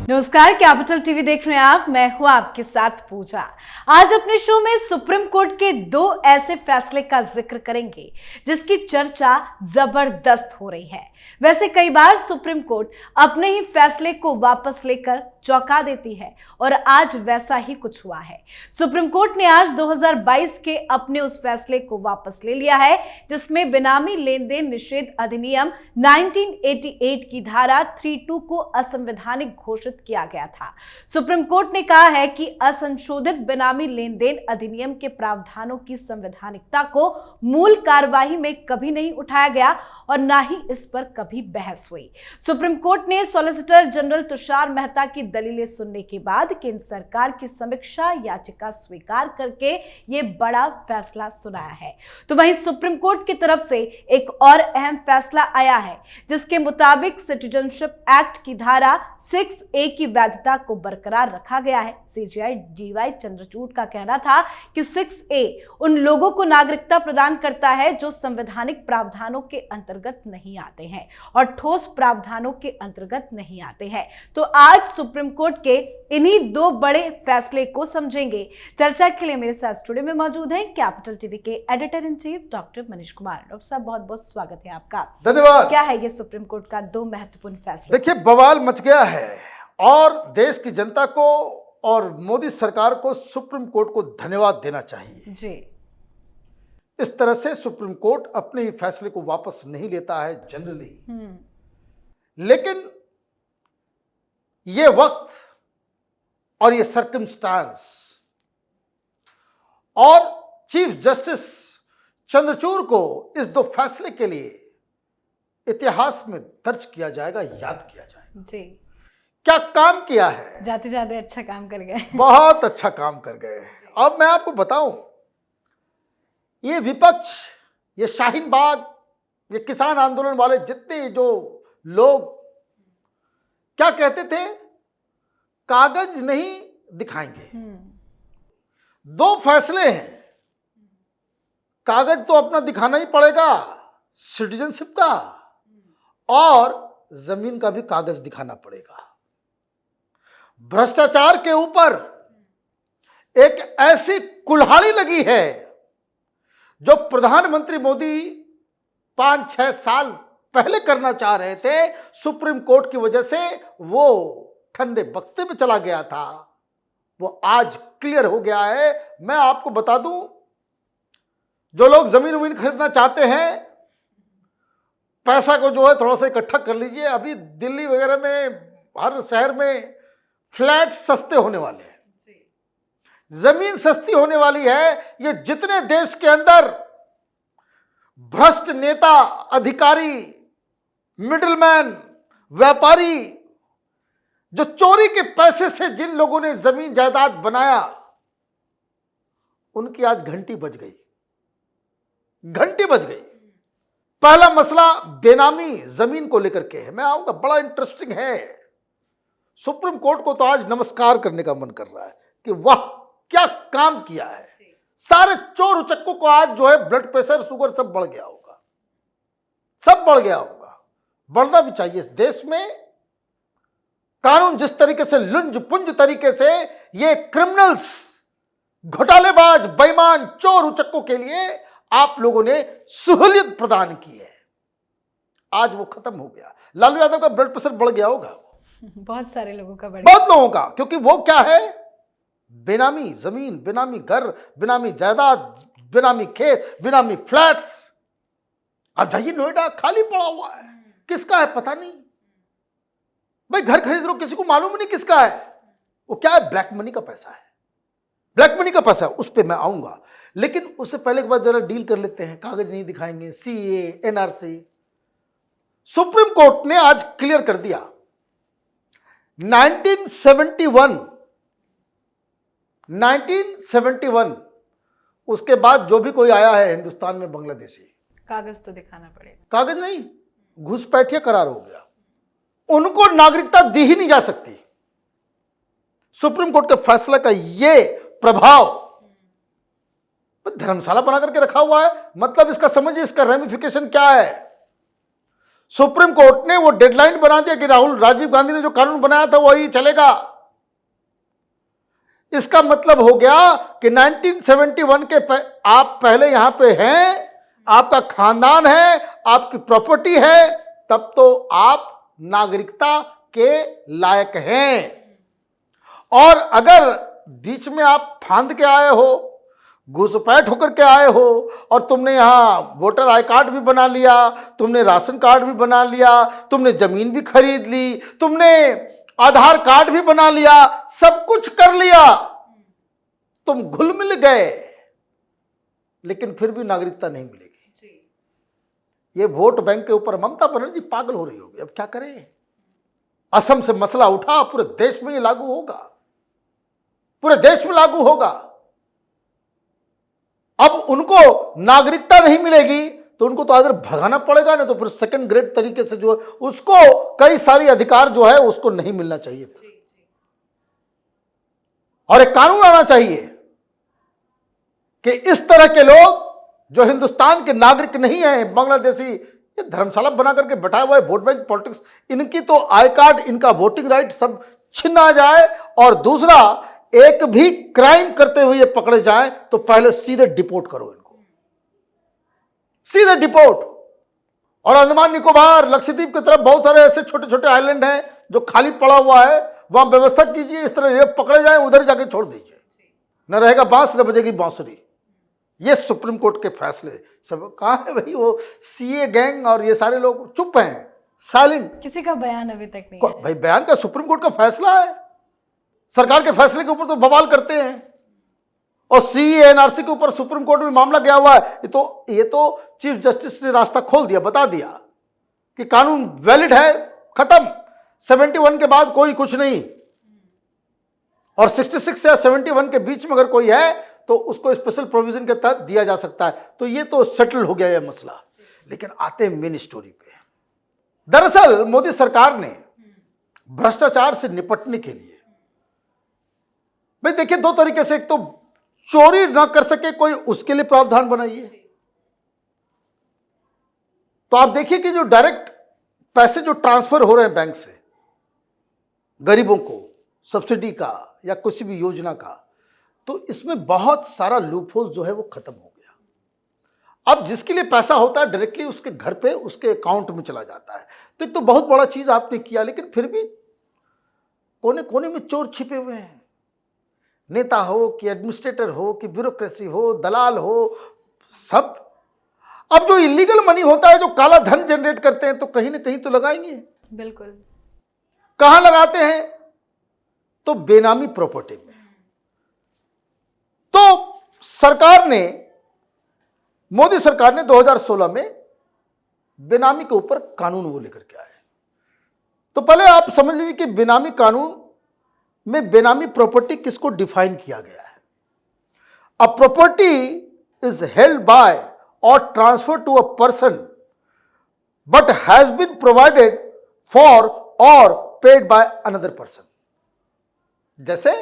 नमस्कार, capital TV देख रहे हैं आप। मैं हूं आपके साथ पूजा। आज अपने शो में सुप्रीम कोर्ट के दो ऐसे फैसले का जिक्र करेंगे जिसकी चर्चा जबरदस्त हो रही है। वैसे कई बार सुप्रीम कोर्ट अपने ही फैसले को वापस लेकर चौंका देती है और आज वैसा ही कुछ हुआ है। सुप्रीम कोर्ट ने आज 2022 के अपने उस फैसले को वापस ले लिया है जिसमें बेनामी लेन देन निषेध अधिनियम 1988 की धारा 32 को असंवैधानिक घोषित किया गया था। सुप्रीम कोर्ट ने कहा है कि असंशोधित बेनामी लेन देन अधिनियम के प्रावधानों की संवैधानिकता को मूल कार्यवाही में कभी नहीं उठाया गया और ना ही इस पर कभी बहस हुई। सुप्रीम कोर्ट ने सॉलिसिटर जनरल तुषार मेहता की दलीलें सुनने के बाद केंद्र सरकार की समीक्षा याचिका स्वीकार करके ये बड़ा फैसला सुनाया है। तो वहीं सुप्रीम कोर्ट की तरफ से एक और अहम फैसला आया है जिसके मुताबिक सिटीजनशिप एक्ट की धारा 6A की वैधता को बरकरार रखा गया है। सीजेआई डीवाई चंद्रचूड़ का कहना था कि 6A उन लोगों को नागरिकता प्रदान करता है जो संवैधानिक प्रावधानों के अंतर्गत नहीं आते हैं और ठोस प्रावधानों के अंतर्गत नहीं आते हैं। तो आज सुप्रीम कोर्ट के इन्हीं दो बड़े फैसले को समझेंगे। चर्चा के लिए मेरे साथ स्टूडियो में मौजूद हैं कैपिटल टीवी के editor in chief doctor Manish Kumar. Doctor साहब, बहुत बहुत स्वागत है आपका। धन्यवाद। क्या है ये सुप्रीम कोर्ट का दो महत्वपूर्ण फैसले? देखिए, बवाल मच गया है और देश की जनता को और मोदी सरकार को सुप्रीम कोर्ट को धन्यवाद देना चाहिए जी। इस तरह से सुप्रीम कोर्ट अपने ही फैसले को वापस नहीं लेता है जनरली, लेकिन ये वक्त और ये सर्कमस्टांस और चीफ जस्टिस चंद्रचूड़ को इस दो फैसले के लिए इतिहास में दर्ज किया जाएगा, याद किया जाएगा। जी। क्या काम किया है, जाते जाते अच्छा काम कर गए। बहुत अच्छा काम कर गए। अब मैं आपको बताऊं, ये विपक्ष, ये शाहीन बाग, ये किसान आंदोलन वाले जितने जो लोग क्या कहते थे, कागज नहीं दिखाएंगे। दो फैसले हैं, कागज तो अपना दिखाना ही पड़ेगा सिटीजनशिप का, और जमीन का भी कागज दिखाना पड़ेगा। भ्रष्टाचार के ऊपर एक ऐसी कुल्हाड़ी लगी है जो प्रधानमंत्री मोदी 5-6 साल पहले करना चाह रहे थे। सुप्रीम कोर्ट की वजह से वो ठंडे बक्से में चला गया था, वो आज क्लियर हो गया है। मैं आपको बता दूं, जो लोग जमीन वमीन खरीदना चाहते हैं, पैसा को जो है थोड़ा सा इकट्ठा कर लीजिए। अभी दिल्ली वगैरह में हर शहर में फ्लैट सस्ते होने वाले हैं, जमीन सस्ती होने वाली है। ये जितने देश के अंदर भ्रष्ट नेता, अधिकारी, मिडिलमैन, व्यापारी, जो चोरी के पैसे से जिन लोगों ने जमीन जायदाद बनाया, उनकी आज घंटी बज गई, घंटी बज गई। पहला मसला बेनामी जमीन को लेकर के है, मैं आऊंगा, बड़ा इंटरेस्टिंग है। सुप्रीम कोर्ट को तो आज नमस्कार करने का मन कर रहा है कि वाह क्या काम किया है। सारे चोर उचक्कों को आज जो है ब्लड प्रेशर, शुगर सब बढ़ गया होगा, सब बढ़ गया होगा। बढ़ना भी चाहिए। इस देश में कानून जिस तरीके से लुंज पुंज तरीके से ये क्रिमिनल्स, घोटालेबाज, बेईमान, चोर उचक्कों के लिए आप लोगों ने सहूलियत प्रदान की है, आज वो खत्म हो गया। लालू यादव का ब्लड प्रेशर बढ़ गया होगा, बहुत सारे लोगों का बढ़, बहुत लोगों का, क्योंकि वो क्या है, बेनामी जमीन, बेनामी घर, बेनामी जायदाद, बेनामी खेत, बेनामी फ्लैट्स। आप जाइए नोएडा, खाली पड़ा हुआ है, किसका है पता नहीं। भाई घर खरीद रहे हो, किसी को मालूम नहीं किसका है। वो क्या है, ब्लैक मनी का पैसा है, ब्लैक मनी का पैसा है। उस पर मैं आऊंगा, लेकिन उससे पहले एक बार जरा डील कर लेते हैं। कागज नहीं दिखाएंगे, सीए, एनआरसी। सुप्रीम कोर्ट ने आज क्लियर कर दिया 1971 उसके बाद जो भी कोई आया है हिंदुस्तान में, बांग्लादेशी, कागज तो दिखाना पड़ेगा। कागज नहीं, घुसपैठिया करार हो गया, उनको नागरिकता दी ही नहीं जा सकती। सुप्रीम कोर्ट के फैसले का ये प्रभाव धर्मशाला बना करके रखा हुआ है। मतलब इसका समझिए, इसका रेमिफिकेशन क्या है। सुप्रीम कोर्ट ने वो डेडलाइन बना दिया कि राजीव गांधी ने जो कानून बनाया था वही चलेगा। इसका मतलब हो गया कि 1971 के आप पहले यहां पे हैं, आपका खानदान है, आपकी प्रॉपर्टी है, तब तो आप नागरिकता के लायक हैं। और अगर बीच में आप फांद के आए हो, घुसपैठ होकर के आए हो और तुमने यहां वोटर आई कार्ड भी बना लिया, तुमने राशन कार्ड भी बना लिया, तुमने जमीन भी खरीद ली, तुमने आधार कार्ड भी बना लिया, सब कुछ कर लिया, तुम घुल मिल गए, लेकिन फिर भी नागरिकता नहीं मिलेगी। ये वोट बैंक के ऊपर ममता बनर्जी पागल हो रही होगी। अब क्या करें? असम से मसला उठा, पूरे देश में ये लागू होगा, पूरे देश में लागू होगा। अब उनको नागरिकता नहीं मिलेगी तो उनको तो इधर भगाना पड़ेगा, नहीं तो फिर सेकंड ग्रेड तरीके से जो है उसको कई सारी अधिकार जो है उसको नहीं मिलना चाहिए। और एक कानून आना चाहिए कि इस तरह के लोग जो हिंदुस्तान के नागरिक नहीं है, बांग्लादेशी, ये धर्मशाला बना करके बैठाए हुए वोट बैंक पॉलिटिक्स, इनकी तो आई कार्ड, इनका वोटिंग राइट सब छीना जाए। और दूसरा, एक भी क्राइम करते हुए ये पकड़े जाए तो पहले सीधे डिपोर्ट करो इनको, सीधे डिपोर्ट। और अंडमान निकोबार, लक्षद्वीप की तरफ बहुत सारे ऐसे छोटे छोटे आइलैंड हैं जो खाली पड़ा हुआ है, वहां व्यवस्था कीजिए, इस तरह ये पकड़े जाए उधर जाके छोड़ दीजिए, न रहेगा बांस न बजेगी बांसुरी। ये सुप्रीम कोर्ट के फैसले सब कहाँ है भाई? वो सीए गैंग और ये सारे लोग चुप हैं, साइलेंट। किसी का बयान अभी तक नहीं है। भाई बयान का सुप्रीम कोर्ट का फैसला है, सरकार के फैसले के ऊपर तो बवाल करते हैं। और सीए एनआरसी के ऊपर सुप्रीम कोर्ट में मामला गया हुआ है, ये तो चीफ जस्टिस ने रास्ता खोल दिया, बता दिया कि कानून वैलिड है, खत्म, 71 के बाद कोई कुछ नहीं। और 66 या 71 के बीच में अगर कोई है तो उसको स्पेशल प्रोविजन के तहत दिया जा सकता है। तो ये तो सेटल हो गया ये मसला। लेकिन आते हैं मेन स्टोरी पे। दरअसल मोदी सरकार ने भ्रष्टाचार से निपटने के लिए, भाई देखिए, दो तरीके से, एक तो चोरी ना कर सके कोई, उसके लिए प्रावधान बनाइए। तो आप देखिए कि जो डायरेक्ट पैसे जो ट्रांसफर हो रहे हैं बैंक से गरीबों को, सब्सिडी का या किसी भी योजना का, तो इसमें बहुत सारा लूपहोल जो है वो खत्म हो गया। अब जिसके लिए पैसा होता है डायरेक्टली उसके घर पे, उसके अकाउंट में चला जाता है। तो एक तो बहुत बड़ा चीज आपने किया, लेकिन फिर भी कोने कोने में चोर छिपे हुए हैं। नेता हो कि एडमिनिस्ट्रेटर हो कि ब्यूरोक्रेसी हो, दलाल हो, सब। अब जो इलीगल मनी होता है, जो काला धन जनरेट करते हैं, तो कहीं ना कहीं तो लगाएंगे। बिल्कुल। कहां लगाते हैं? तो बेनामी प्रॉपर्टी में। तो सरकार ने, मोदी सरकार ने 2016 में बेनामी के ऊपर कानून वो लेकर के आए। तो पहले आप समझ लीजिए कि बेनामी कानून में बेनामी प्रॉपर्टी किसको डिफाइन किया गया है। A property is held by or transfer to a person but has been provided for or paid by another person. जैसे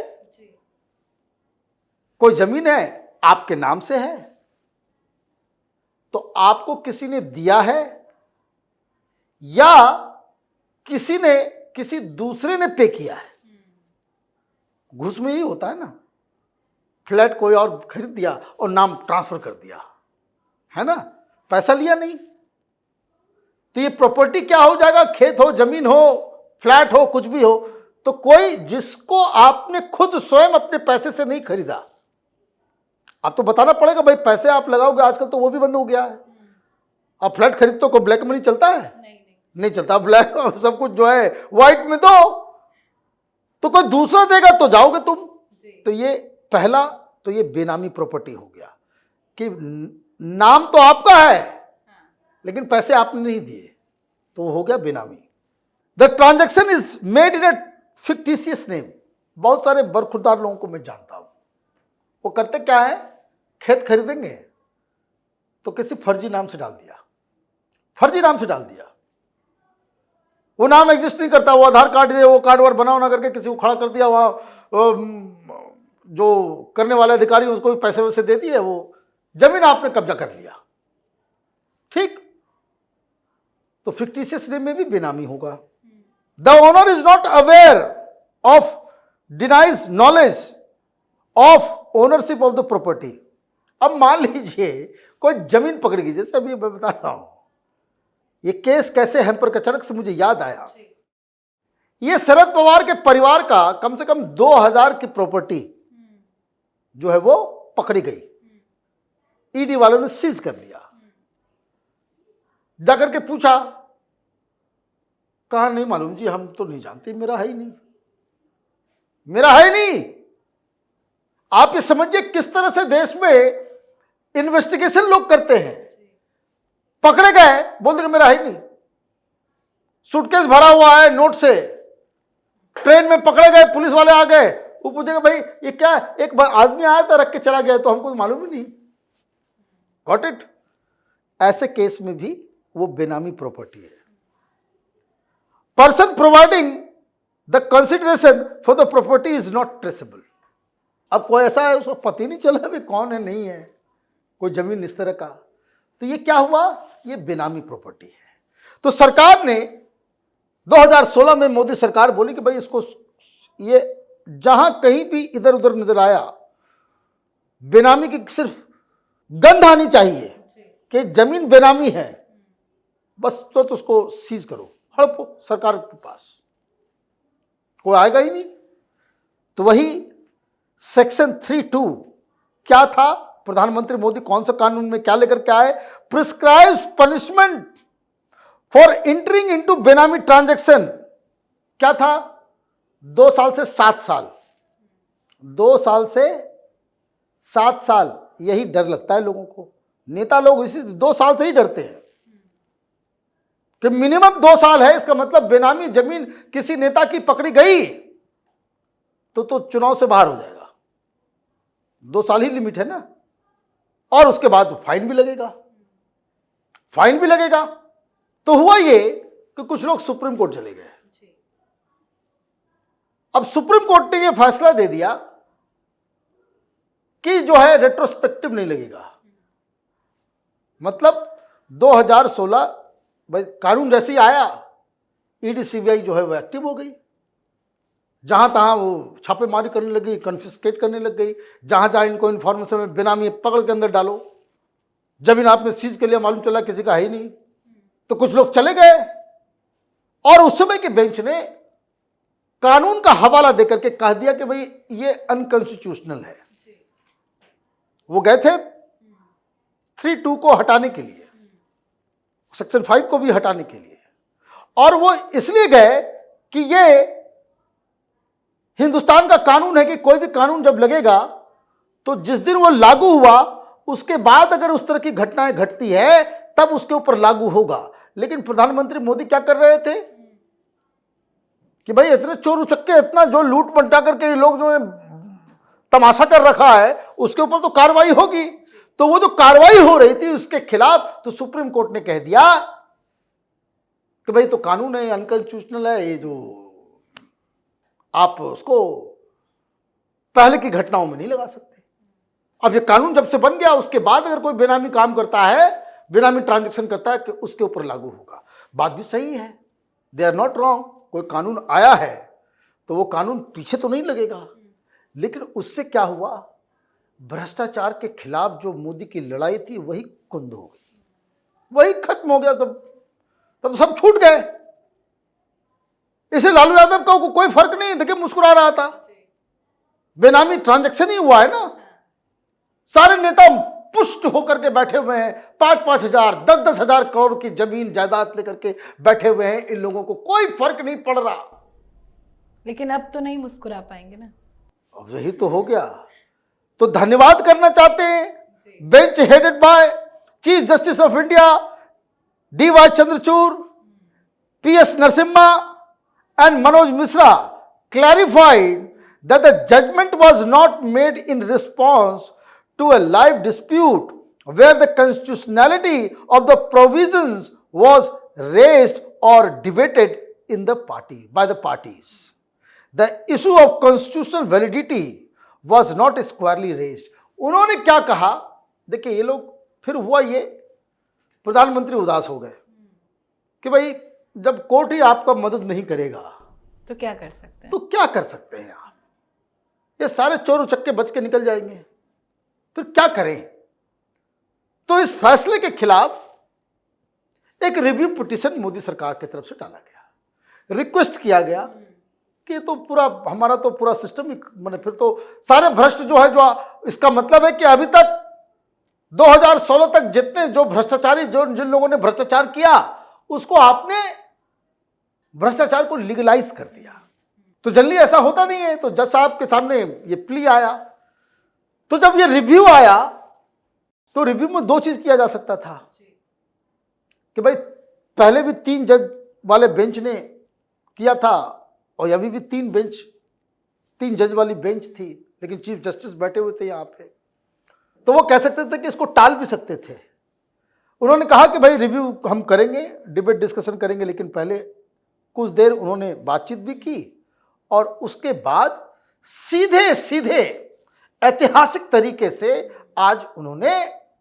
कोई जमीन है, आपके नाम से है, तो आपको किसी ने दिया है या किसी दूसरे ने पे किया है। घूस में ही होता है ना, फ्लैट कोई और खरीद दिया और नाम ट्रांसफर कर दिया, है ना, पैसा लिया नहीं। तो ये प्रॉपर्टी क्या हो जाएगा? खेत हो, जमीन हो, फ्लैट हो, कुछ भी हो, तो कोई जिसको आपने खुद स्वयं अपने पैसे से नहीं खरीदा। आप तो बताना पड़ेगा भाई, पैसे आप लगाओगे, आजकल तो वो भी बंद हो गया है। आप फ्लैट खरीदते हो, कोई ब्लैक मनी चलता है? नहीं चलता। ब्लैक सब कुछ जो है व्हाइट में दो, तो कोई दूसरा देगा तो जाओगे तुम। तो ये पहला, तो ये बेनामी प्रॉपर्टी हो गया कि नाम तो आपका है लेकिन पैसे आपने नहीं दिए, तो हो गया बेनामी। The transaction is made in A fictitious name. बहुत सारे बरखुरदार लोगों को मैं जानता हूं, वो करते क्या है, खेत खरीदेंगे तो किसी फर्जी नाम से डाल दिया, फर्जी नाम से डाल दिया, वो नाम एग्जिस्ट नहीं करता, वो आधार कार्ड दे, वो कार्ड वार्ड बना ना करके किसी को खड़ा कर दिया, वहाँ जो करने वाले अधिकारी उसको भी पैसे वैसे दे दिए, वो जमीन आपने कब्जा कर लिया। ठीक, तो फिक्टिशियस नेम में भी बेनामी होगा। The owner is not aware of denies knowledge of ownership of the property. अब मान लीजिए कोई जमीन पकड़ गई, जैसे अभी मैं बता रहा हूं, ये केस कैसे हैम्पर का, अचानक से मुझे याद आया। ये शरद पवार के परिवार का कम से कम 2000 की प्रॉपर्टी जो है वो पकड़ी गई, ईडी वालों ने सीज कर लिया। जाकर के पूछा, कहा नहीं मालूम जी, हम तो नहीं जानते, मेरा है ही नहीं, मेरा है ही नहीं। आप ये समझिए किस तरह से देश में इन्वेस्टिगेशन लोग करते हैं। पकड़े गए, बोल देंगे मेरा है ही नहीं, सूटकेस भरा हुआ है नोट से, ट्रेन में पकड़े गए, पुलिस वाले आ गए, वो पूछेगा भाई ये क्या, एक आदमी आया था रख के चला गया, तो हमको मालूम ही नहीं। Got it. ऐसे केस में भी वो बेनामी प्रॉपर्टी है। Person providing the consideration for the property is not traceable. अब कोई ऐसा है उसको पता ही नहीं चला भी कौन है, नहीं है कोई जमीन इस तरह का, तो ये क्या हुआ, ये बेनामी प्रॉपर्टी है। तो सरकार ने 2016 में मोदी सरकार बोली कि भाई इसको, ये जहां कहीं भी इधर उधर नजर आया बेनामी की सिर्फ गंध आनी चाहिए कि जमीन बेनामी है, बस तो उसको सीज करो, हड़पो सरकार के पास, कोई आएगा ही नहीं। तो वही सेक्शन 3(2) क्या था, प्रधानमंत्री मोदी कौन सा कानून में क्या लेकर के आए, prescribes punishment for entering into बेनामी ट्रांजैक्शन। क्या था, 2 साल से 7 साल, 2 साल से 7 साल। यही डर लगता है लोगों को, नेता लोग इसी 2 साल से ही डरते हैं कि मिनिमम 2 साल है, इसका मतलब बेनामी जमीन किसी नेता की पकड़ी गई तो चुनाव से बाहर हो जाएगा। 2 साल ही लिमिट है ना, और उसके बाद फाइन भी लगेगा, फाइन भी लगेगा। तो हुआ ये कि कुछ लोग सुप्रीम कोर्ट चले गए। अब सुप्रीम कोर्ट ने यह फैसला दे दिया कि जो है रेट्रोस्पेक्टिव नहीं लगेगा, मतलब 2016 भाई कानून जैसे ही आया, ईडी सीबीआई जो है वो एक्टिव हो गई, जहां तहां वो छापेमारी करने लगी, कन्फिस्केट करने लग गई, जहां जहां इनको इन्फॉर्मेशन में बेनामी पकड़ के अंदर डालो, जमीन आपने सीज कर लिया, मालूम चला किसी का है ही नहीं, तो कुछ लोग चले गए। और उस समय के बेंच ने कानून का हवाला देकर के कह दिया कि भाई ये अनकॉन्स्टिट्यूशनल है। वो गए थे 3(2) को हटाने के लिए, सेक्शन 5 को भी हटाने के लिए, और वो इसलिए गए कि ये हिंदुस्तान का कानून है कि कोई भी कानून जब लगेगा तो जिस दिन वो लागू हुआ उसके बाद अगर उस तरह की घटनाएं घटती है तब उसके ऊपर लागू होगा। लेकिन प्रधानमंत्री मोदी क्या कर रहे थे कि भाई इतने चोर उचक्के, इतना जो लूट पलटा करके ये लोग जो है तमाशा कर रखा है, उसके ऊपर तो कार्रवाई होगी। तो वो जो कार्रवाई हो रही थी उसके खिलाफ तो सुप्रीम कोर्ट ने कह दिया कि भाई तो कानून है, अनकॉन्स्टिट्यूशनल है, ये जो आप उसको पहले की घटनाओं में नहीं लगा सकते। अब ये कानून जब से बन गया उसके बाद अगर कोई बेनामी काम करता है, बेनामी ट्रांजैक्शन करता है, कि उसके ऊपर लागू होगा। बात भी सही है, दे आर नॉट रॉन्ग। कोई कानून आया है तो वो कानून पीछे तो नहीं लगेगा, लेकिन उससे क्या हुआ, भ्रष्टाचार के खिलाफ जो मोदी की लड़ाई थी वही कुंद हो गई, वही खत्म हो गया। तब सब छूट गए। इसे लालू यादव का कोई फर्क नहीं, देखिए मुस्कुरा रहा था, बेनामी ट्रांजैक्शन ही हुआ है ना। सारे नेता पुष्ट होकर के बैठे हुए हैं, 5-5 हजार 10-10 हजार करोड़ की जमीन जायदाद लेकर के बैठे हुए हैं। इन लोगों को कोई फर्क नहीं पड़ रहा। लेकिन अब तो नहीं मुस्कुरा पाएंगे ना, अब यही तो हो गया। तो धन्यवाद करना चाहते हैं bench headed by chief justice of India DY Chandrachud, PS Narasimha and Manoj Mishra clarified that the judgment was not made in response to a live dispute where the constitutionality of the provisions was raised or debated in the by the parties. The issue of constitutional validity was not squarely raised. उन्होंने क्या कहा, देखिए ये लोग, फिर हुआ ये, प्रधानमंत्री उदास हो गए कि भाई जब कोर्ट ही आपका मदद नहीं करेगा तो क्या कर सकते हैं? तो क्या कर सकते हैं आप? ये सारे चोर उचक्के बच के निकल जाएंगे, फिर क्या करें? तो इस फैसले के खिलाफ एक रिव्यू पिटीशन मोदी सरकार की तरफ से डाला गया, रिक्वेस्ट किया गया कि तो पूरा हमारा तो पूरा सिस्टम ही मैंने फिर तो सारे भ्रष्ट जो है, जो इसका मतलब है कि अभी तक 2016 तक जितने जो भ्रष्टाचारी जिन लोगों ने भ्रष्टाचार किया उसको आपने भ्रष्टाचार को लीगलाइज कर दिया। तो जल्दी ऐसा होता नहीं है। तो जज साहब के सामने ये प्ली आया, तो जब ये रिव्यू आया तो रिव्यू में दो चीज किया जा सकता था कि भाई पहले भी 3 जज वाले बेंच ने किया था और अभी भी 3 जज वाली बेंच थी, लेकिन चीफ जस्टिस बैठे हुए थे यहाँ पे, तो वो कह सकते थे कि इसको टाल भी सकते थे। उन्होंने कहा कि भाई रिव्यू हम करेंगे, डिबेट डिस्कशन करेंगे, लेकिन पहले कुछ देर उन्होंने बातचीत भी की और उसके बाद सीधे सीधे ऐतिहासिक तरीके से आज उन्होंने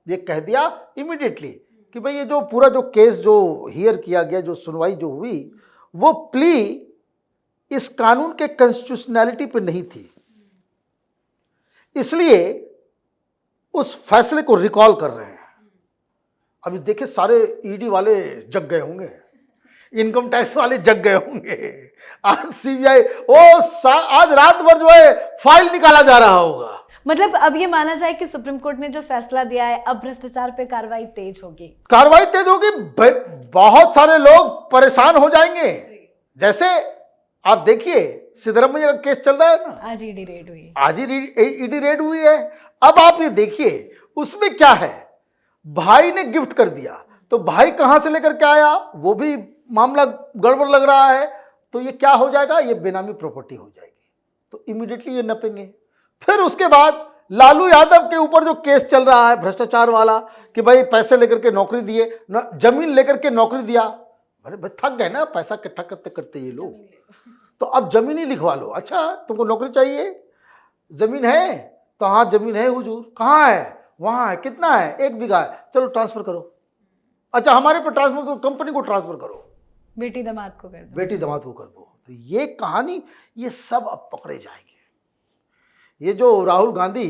ये कह दिया इमीडिएटली कि भाई ये जो पूरा जो केस जो हियर किया गया, जो सुनवाई जो हुई, वो प्ली इस कानून के कॉन्स्टिट्यूशनैलिटी पे नहीं थी, इसलिए उस फैसले को रिकॉल कर रहे हैं। अभी देखिए सारे ईडी वाले जग गए होंगे, इनकम टैक्स वाले जग गए होंगे, आज सीबीआई आज रात भर जो है फाइल निकाला जा रहा होगा। मतलब अब ये माना जाए कि सुप्रीम कोर्ट ने जो फैसला दिया है, अब भ्रष्टाचार पे कार्रवाई तेज होगी। कार्रवाई तेज होगी, बहुत सारे लोग परेशान हो जाएंगे। जैसे आप देखिए सिद्धरामैया का केस चल रहा है ना, आज ईडी रेड हुई, आज ही ईडी रेड हुई है। अब आप ये देखिए उसमें क्या है, भाई ने गिफ्ट कर दिया, तो भाई कहां से लेकर के आया वो भी मामला गड़बड़ लग रहा है। तो ये क्या हो जाएगा, ये बेनामी प्रॉपर्टी हो जाएगी, तो इमीडिएटली ये नपेंगे। फिर उसके बाद लालू यादव के ऊपर जो केस चल रहा है भ्रष्टाचार वाला कि भाई पैसे लेकर के नौकरी दिए, जमीन लेकर के नौकरी दिया। अरे भाई थक गए ना पैसा इकट्ठा करते करते ये लोग, तो अब जमीन ही लिखवा लो। अच्छा तुमको नौकरी चाहिए, जमीन है तो हाँ जमीन है हुजूर, कहाँ है, वहाँ है, कितना है, 1 बीघा है, चलो ट्रांसफर करो। अच्छा हमारे पे ट्रांसफर करो, कंपनी को ट्रांसफर करो, बेटी दामाद को कर दो, बेटी दामाद को कर दो। तो ये कहानी ये सब अब पकड़े जाएंगे। ये जो राहुल गांधी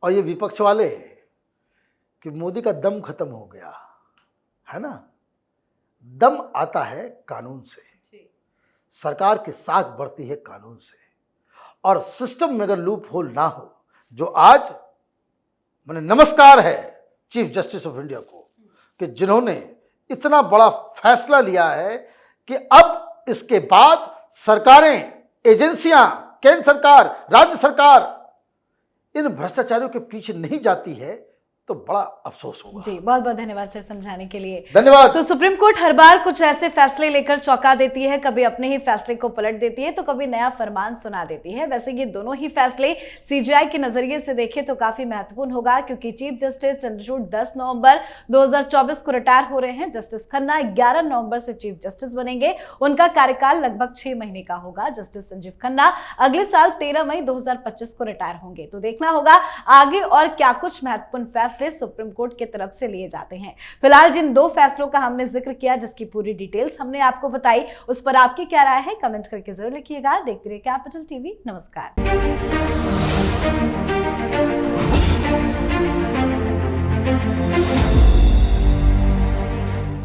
और ये विपक्ष वाले कि मोदी का दम खत्म हो गया है ना, दम आता है कानून से, सरकार की साख बढ़ती है कानून से, और सिस्टम में अगर लूप होल ना हो, जो आज मैंने नमस्कार है चीफ जस्टिस ऑफ इंडिया को कि जिन्होंने इतना बड़ा फैसला लिया है कि अब इसके बाद सरकारें, एजेंसियां, केंद्र सरकार, राज्य सरकार इन भ्रष्टाचारियों के पीछे नहीं जाती है, तो बड़ा अफसोस होगा। जी बहुत बहुत धन्यवाद सर समझाने के लिए। धन्यवाद। तो सुप्रीम कोर्ट हर बार कुछ ऐसे फैसले लेकर चौंका देती है, कभी अपने ही फैसले को पलट देती है तो कभी नया फरमान सुना देती है। वैसे ये दोनों ही फैसले सीजीआई के नजरिए से देखें तो काफी महत्वपूर्ण होगा, क्योंकि चीफ जस्टिस चंद्रचूड़ 10 नवंबर 2024 को रिटायर हो रहे हैं। जस्टिस खन्ना 11 नवंबर से चीफ जस्टिस बनेंगे। उनका कार्यकाल लगभग 6 महीने का होगा। जस्टिस संजीव खन्ना अगले साल 13 मई 2025 को रिटायर होंगे। तो देखना होगा आगे और क्या कुछ महत्वपूर्ण फैसले सुप्रीम कोर्ट की तरफ से लिए जाते हैं। फिलहाल जिन 2 फैसलों का हमने जिक्र किया, जिसकी पूरी डिटेल्स हमने आपको बताई, उस पर आपकी क्या राय है कमेंट करके जरूर लिखिएगा। देखते रहिए कैपिटल टीवी। नमस्कार।